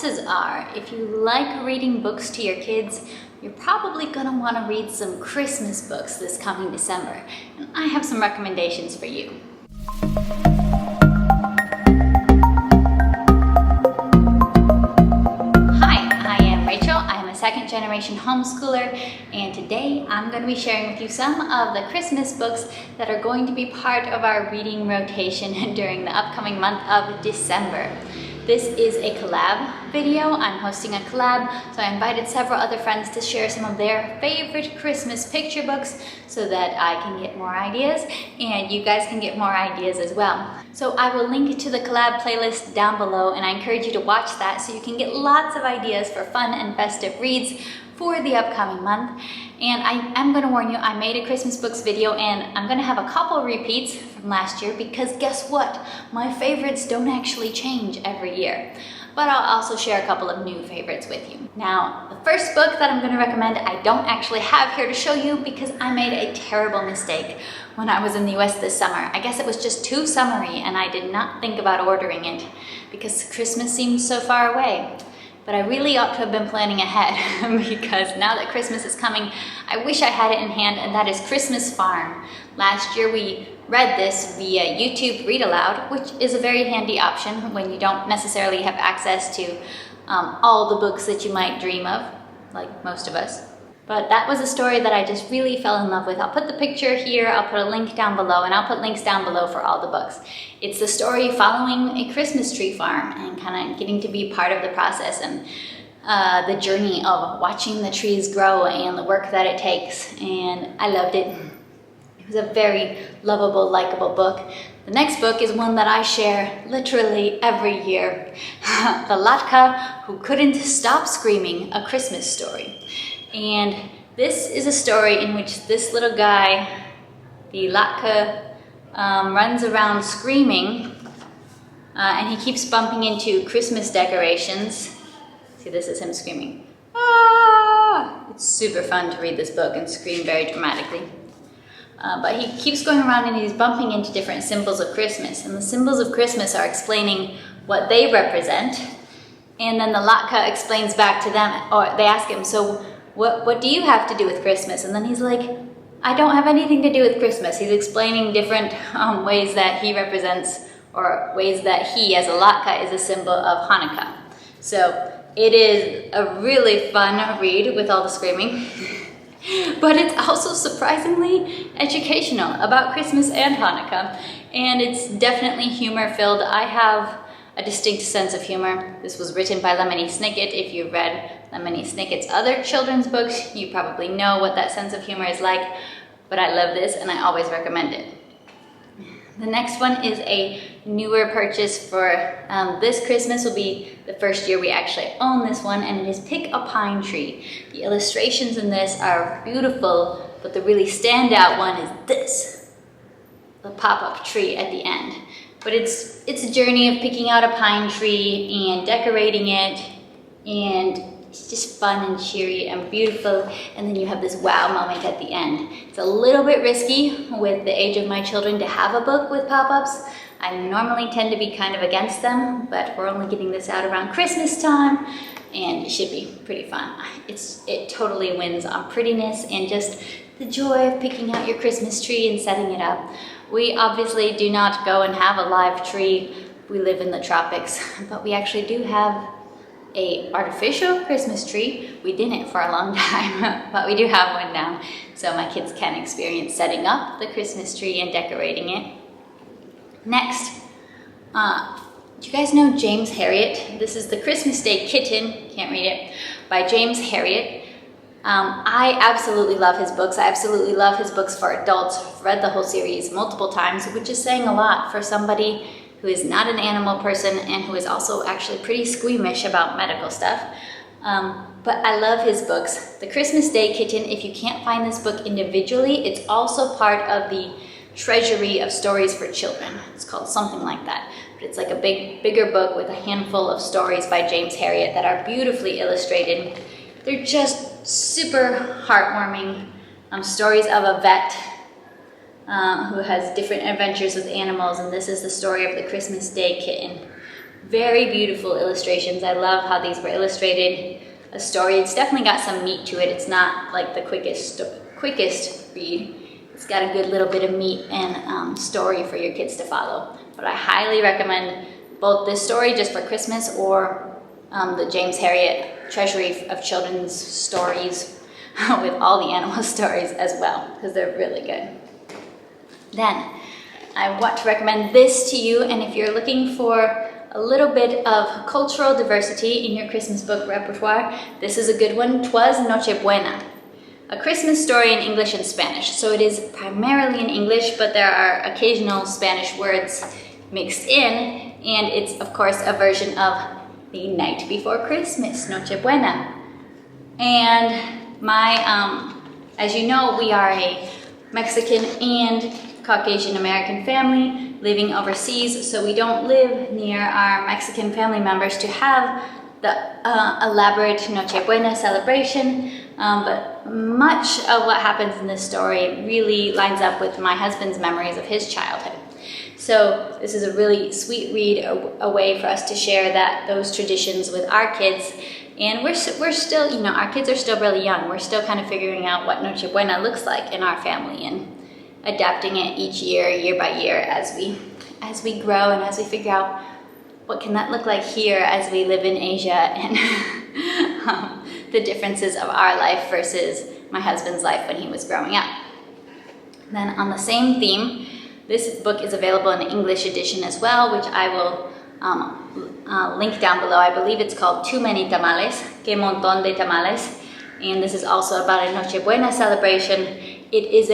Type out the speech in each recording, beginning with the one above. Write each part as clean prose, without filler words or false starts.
chances are, if you like reading books to your kids, you're probably gonna wanna read some Christmas books this coming December. And I have some recommendations for you. Second-generation homeschooler, and today I'm going to be sharing with you some of the Christmas books that are going to be part of our reading rotation during the upcoming month of December. This is a collab video. I'm hosting a collab, so I invited several other friends to share some of their favorite Christmas picture books so that I can get more ideas and you guys can get more ideas as well. So I will link to the collab playlist down below, and I encourage you to watch that so you can get lots of ideas for fun and festive reads for the upcoming month. And I am going to warn you, I made a Christmas books video and I'm going to have a couple repeats from last year because guess what? My favorites don't actually change every year. But I'll also share a couple of new favorites with you. Now, the first book that I'm going to recommend I don't actually have here to show you because I made a terrible mistake when I was in the US this summer. I guess it was just too summery and I did not think about ordering it because Christmas seemed so far away. But I really ought to have been planning ahead because now that Christmas is coming, I wish I had it in hand, and that is Christmas Farm. Last year we read this via YouTube Read Aloud, which is a very handy option when you don't necessarily have access to all the books that you might dream of, like most of us. But that was a story that I just really fell in love with. I'll put the picture here, I'll put a link down below, and I'll put links down below for all the books. It's the story following a Christmas tree farm and kind of getting to be part of the process and the journey of watching the trees grow and the work that it takes. And I loved it. It was a very lovable, likable book. The next book is one that I share literally every year. The Latka Who Couldn't Stop Screaming, A Christmas Story. And this is a story in which this little guy, the Latka, runs around screaming and he keeps bumping into Christmas decorations. See, this is him screaming. Ah! It's super fun to read this book and scream very dramatically. But he keeps going around and he's bumping into different symbols of Christmas. And the symbols of Christmas are explaining what they represent. And then the Latka explains back to them, or they ask him, so what do you have to do with Christmas? And then he's like, I don't have anything to do with Christmas. He's explaining different ways that he represents, or ways that he, as a Latka, is a symbol of Hanukkah. So it is a really fun read with all the screaming. But it's also surprisingly educational about Christmas and Hanukkah. And it's definitely humor-filled. I have a distinct sense of humor. This was written by Lemony Snicket. If you've read Lemony Snicket's other children's books, you probably know what that sense of humor is like. But I love this and I always recommend it. The next one is a newer purchase for this Christmas. Will be the first year we actually own this one, and it is Pick a Pine Tree. The illustrations in this are beautiful, but the really standout one is this, the pop-up tree at the end. But it's a journey of picking out a pine tree and decorating it, and it's just fun and cheery and beautiful, and then you have this wow moment at the end. It's a little bit risky with the age of my children to have a book with pop-ups. I normally tend to be kind of against them, but we're only getting this out around Christmas time, and it should be pretty fun. It totally wins on prettiness and just the joy of picking out your Christmas tree and setting it up. We obviously do not go and have a live tree. We live in the tropics, but we actually do have a artificial Christmas tree. We didn't for a long time, but we do have one now. So my kids can experience setting up the Christmas tree and decorating it. Next, do you guys know James Herriot? This is The Christmas Day Kitten, can't read it, by James Herriot. I absolutely love his books. I absolutely love his books for adults. I've read the whole series multiple times, which is saying a lot for somebody who is not an animal person and who is also actually pretty squeamish about medical stuff. But I love his books. The Christmas Day Kitten, if you can't find this book individually, it's also part of the treasury of stories for children. It's called something like that. But it's like a bigger book with a handful of stories by James Herriot that are beautifully illustrated. They're just super heartwarming stories of a vet who has different adventures with animals, and this is the story of the Christmas Day Kitten. very beautiful illustrations. I love how these were illustrated. A story, it's definitely got some meat to it. It's not like the quickest read. It's got a good little bit of meat and story for your kids to follow. But I highly recommend both this story just for Christmas or the James Herriot Treasury of Children's Stories with all the animal stories as well, because they're really good. Then I want to recommend this to you, and if you're looking for a little bit of cultural diversity in your Christmas book repertoire, this is a good one. Twas Nochebuena, a Christmas story in English and Spanish. So it is primarily in English, but there are occasional Spanish words mixed in, and it's of course a version of the night before Christmas, Nochebuena. And as you know, we are a Mexican and Caucasian American family living overseas, so we don't live near our Mexican family members to have the elaborate Nochebuena celebration, but much of what happens in this story really lines up with my husband's memories of his childhood. So this is a really sweet read, a way for us to share those traditions with our kids. And we're still, our kids are still really young. We're still kind of figuring out what Nochebuena looks like in our family and adapting it each year by year as we grow and as we figure out what can that look like here as we live in Asia and the differences of our life versus my husband's life when he was growing up. Then on the same theme, this book is available in the English edition as well, which I will link down below. I believe it's called Too Many Tamales, Que Montón de Tamales, and this is also about a Nochebuena celebration. It's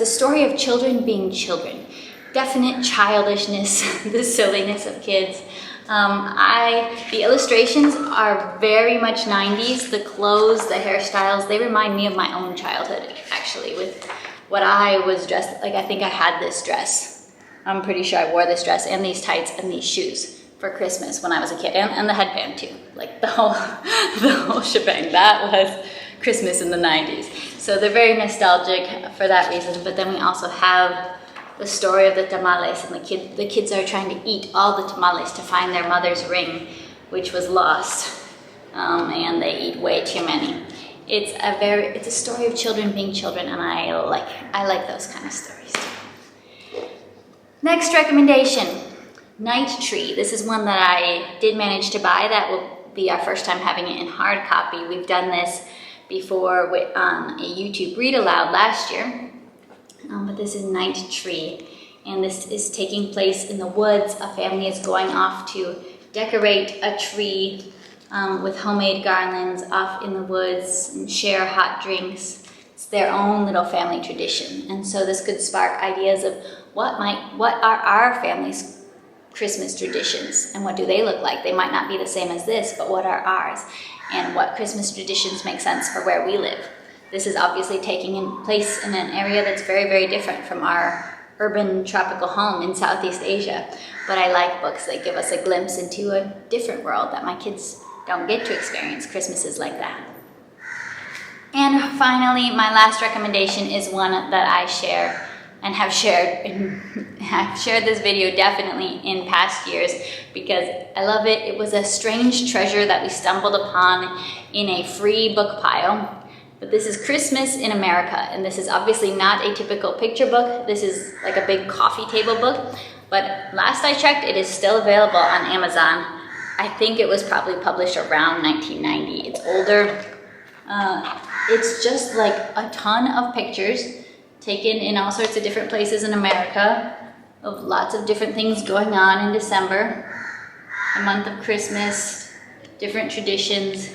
a story of children being children. Definite childishness, the silliness of kids. The illustrations are very much 90s. The clothes, the hairstyles, they remind me of my own childhood, actually, with what I was dressed like. I think I had this dress. I'm pretty sure I wore this dress and these tights and these shoes for Christmas when I was a kid, and the headband too. Like the whole shebang. That was Christmas in the 90s. So they're very nostalgic for that reason, but then we also have the story of the tamales, and the kids are trying to eat all the tamales to find their mother's ring, which was lost, and they eat way too many. It's a story of children being children, and I like those kind of stories too. Next recommendation, Night Tree. This is one that I did manage to buy. That will be our first time having it in hard copy. We've done this before on a YouTube read aloud last year, but this is Night Tree, and this is taking place in the woods. A family is going off to decorate a tree with homemade garlands off in the woods and share hot drinks. It's their own little family tradition, and so this could spark ideas of what are our family's Christmas traditions, and what do they look like? They might not be the same as this, but what are ours? And what Christmas traditions make sense for where we live. This is obviously taking place in an area that's very, very different from our urban tropical home in Southeast Asia. But I like books that give us a glimpse into a different world that my kids don't get to experience Christmases like that. And finally, my last recommendation is one that I share and have shared this video definitely in past years because I love it. It was a strange treasure that we stumbled upon in a free book pile. But this is Christmas in America, and this is obviously not a typical picture book. This is like a big coffee table book, but last I checked, it is still available on Amazon. I think it was probably published around 1990. It's older. It's just like a ton of pictures taken in all sorts of different places in America of lots of different things going on in December, a month of Christmas, different traditions.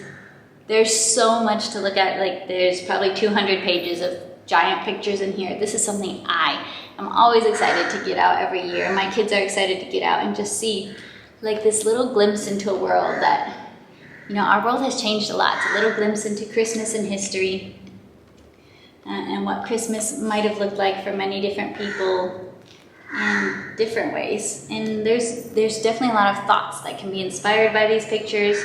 There's so much to look at. Like there's probably 200 pages of giant pictures in here. This is something I am always excited to get out every year. My kids are excited to get out and just see like this little glimpse into a world that, our world has changed a lot. It's a little glimpse into Christmas and history and what Christmas might have looked like for many different people in different ways. And there's definitely a lot of thoughts that can be inspired by these pictures.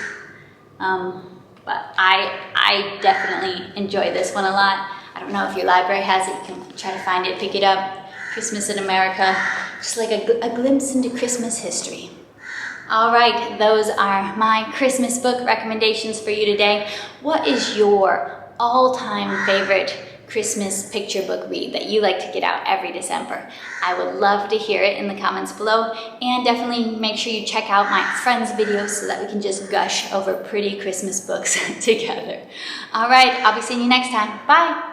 But I definitely enjoy this one a lot. I don't know if your library has it. You can try to find it, pick it up. Christmas in America, just like a glimpse into Christmas history. All right, those are my Christmas book recommendations for you today. What is your all-time favorite Christmas picture book read that you like to get out every December? I would love to hear it in the comments below, and definitely make sure you check out my friends' videos so that we can just gush over pretty Christmas books together. All right, I'll be seeing you next time. Bye.